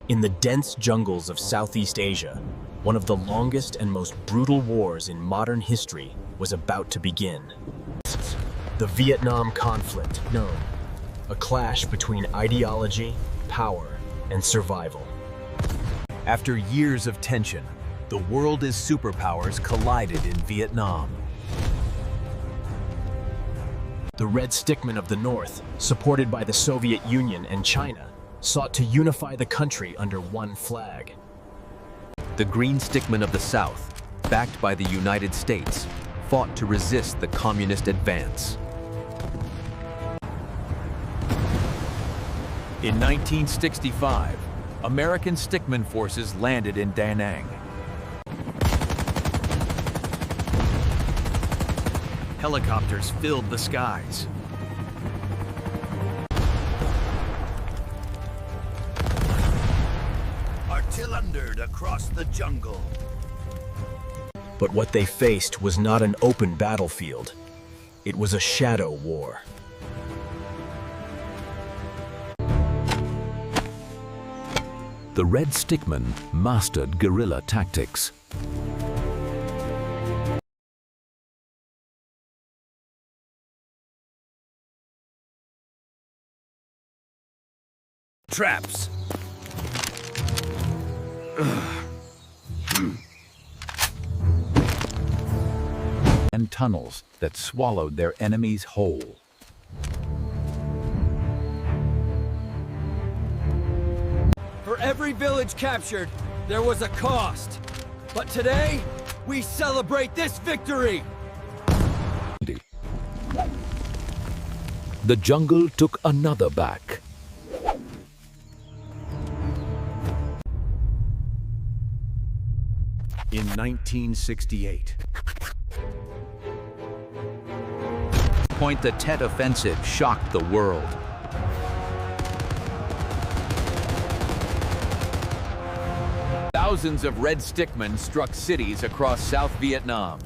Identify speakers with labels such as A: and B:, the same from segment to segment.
A: In the dense jungles of Southeast Asia, one of the longest and most brutal wars in modern history was about to begin. The Vietnam conflict, known, a clash between ideology, power, and survival. After years of tension, the world's superpowers collided in Vietnam. The Red Stickmen of the North, supported by the Soviet Union and China, sought to unify the country under one flag. The Green Stickmen of the South, backed by the United States, fought to resist the communist advance. In 1965, American Stickman forces landed in Da Nang. Helicopters filled the skies.
B: Artillendered across the jungle.
A: But what they faced was not an open battlefield. It was a shadow war. The Red Stickmen mastered guerrilla tactics.
B: Traps.
C: And tunnels that swallowed their enemies whole.
D: For every village captured, there was a cost. But today, we celebrate this victory!
C: The jungle took another back.
A: In 1968,
C: Point the Tet Offensive shocked the world. Thousands of Red Stickmen struck cities across South Vietnam.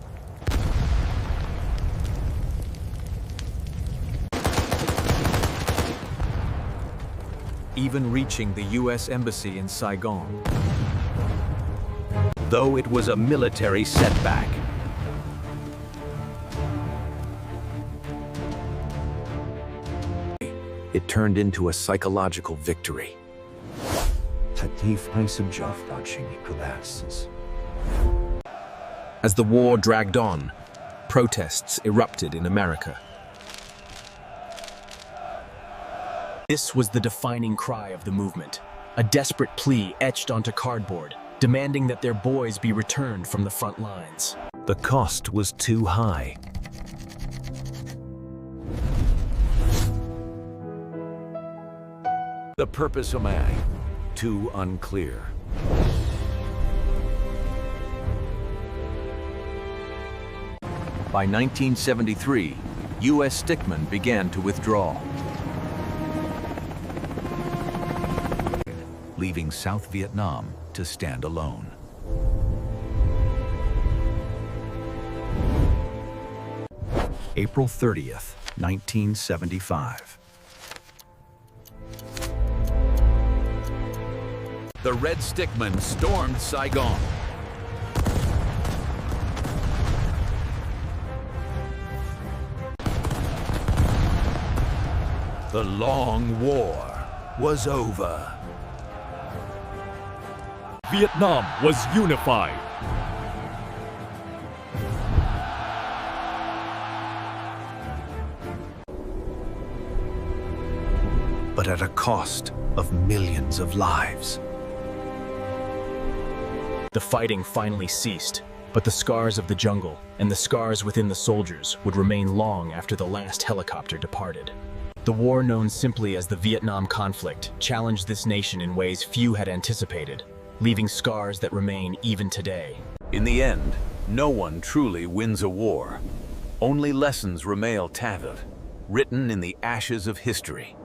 A: even reaching the U.S. Embassy in Saigon.
C: Though it was a military setback,
A: it turned into a psychological victory. As the war dragged on, protests erupted in America. This was the defining cry of the movement, a desperate plea etched onto cardboard, demanding that their boys be returned from the front lines. The cost was too high.
C: the purpose of man, too unclear.
A: By 1973, U.S. Stickman began to withdraw,
C: Leaving South Vietnam to stand alone.
A: April 30th, 1975.
C: The Red Stickmen stormed Saigon. The long war was over.
E: Vietnam was unified.
A: But at a cost of millions of lives. The fighting finally ceased, but the scars of the jungle and the scars within the soldiers would remain long after the last helicopter departed. The war known simply as the Vietnam conflict challenged this nation in ways few had anticipated, leaving scars that remain even today.
C: In the end, no one truly wins a war. Only lessons remain tattered, written in the ashes of history.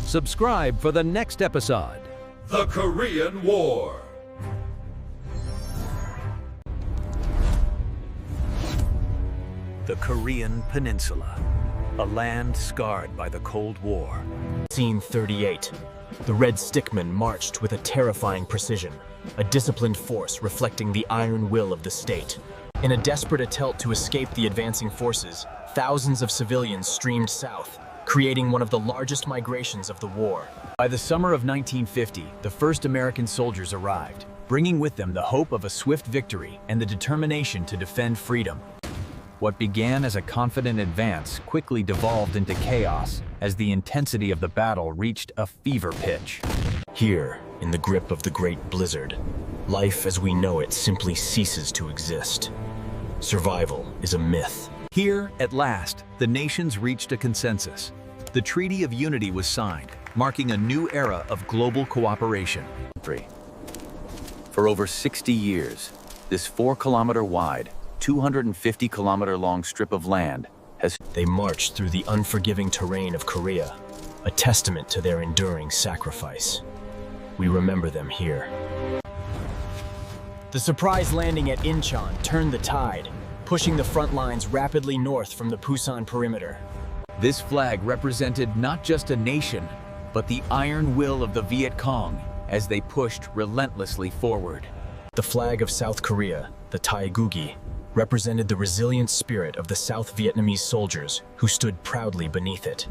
E: Subscribe for the next episode.
B: The Korean War.
A: The Korean Peninsula.
C: A land scarred by the Cold War.
A: Scene 38. The Red Stickmen marched with a terrifying precision, a disciplined force reflecting the iron will of the state. In a desperate attempt to escape the advancing forces, thousands of civilians streamed south, creating one of the largest migrations of the war. By the summer of 1950, the first American soldiers arrived, bringing with them the hope of a swift victory and the determination to defend freedom. What began as a confident advance quickly devolved into chaos as the intensity of the battle reached a fever pitch. Here, in the grip of the Great Blizzard, life as we know it simply ceases to exist. Survival is a myth.
C: Here, at last, the nations reached a consensus. The Treaty of Unity was signed, marking a new era of global cooperation. For over 60 years, this 4-kilometer wide, 250-kilometer long strip of land has...
A: They marched through the unforgiving terrain of Korea, a testament to their enduring sacrifice. We remember them here. The surprise landing at Incheon turned the tide, pushing the front lines rapidly north from the Pusan perimeter.
C: This flag represented not just a nation, but the iron will of the Viet Cong as they pushed relentlessly forward.
A: The flag of South Korea, the Taegugi, represented the resilient spirit of the South Vietnamese soldiers who stood proudly beneath it.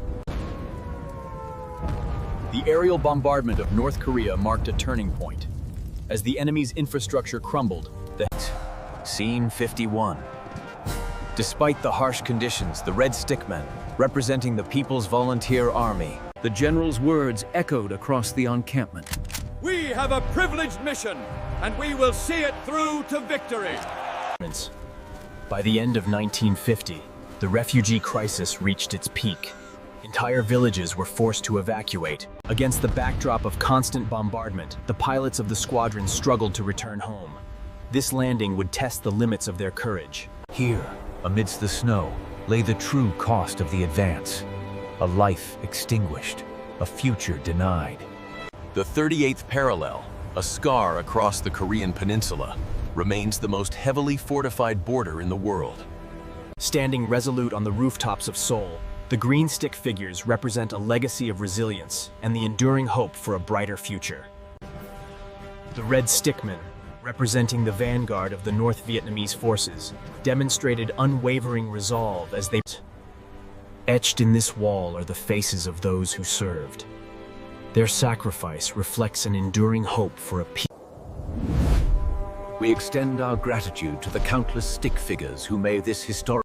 A: The aerial bombardment of North Korea marked a turning point. As the enemy's infrastructure crumbled,
C: Scene 51.
A: despite the harsh conditions, the Red Stickmen, representing the People's Volunteer Army,
E: The general's words echoed across the encampment.
D: We have a privileged mission, and we will see it through to victory.
A: By the end of 1950, the refugee crisis reached its peak. Entire villages were forced to evacuate. Against the backdrop of constant bombardment, the pilots of the squadron struggled to return home. This landing would test the limits of their courage.
C: Here, amidst the snow, lay the true cost of the advance. A life extinguished, a future denied. The 38th parallel, a scar across the Korean peninsula, remains the most heavily fortified border in the world.
A: Standing resolute on the rooftops of Seoul, the green stick figures represent a legacy of resilience and the enduring hope for a brighter future. The Red Stickmen, representing the vanguard of the North Vietnamese forces, demonstrated unwavering resolve as they... Etched in this wall are the faces of those who served. Their sacrifice reflects an enduring hope for a peace.
C: We extend our gratitude to the countless stick figures who made this historic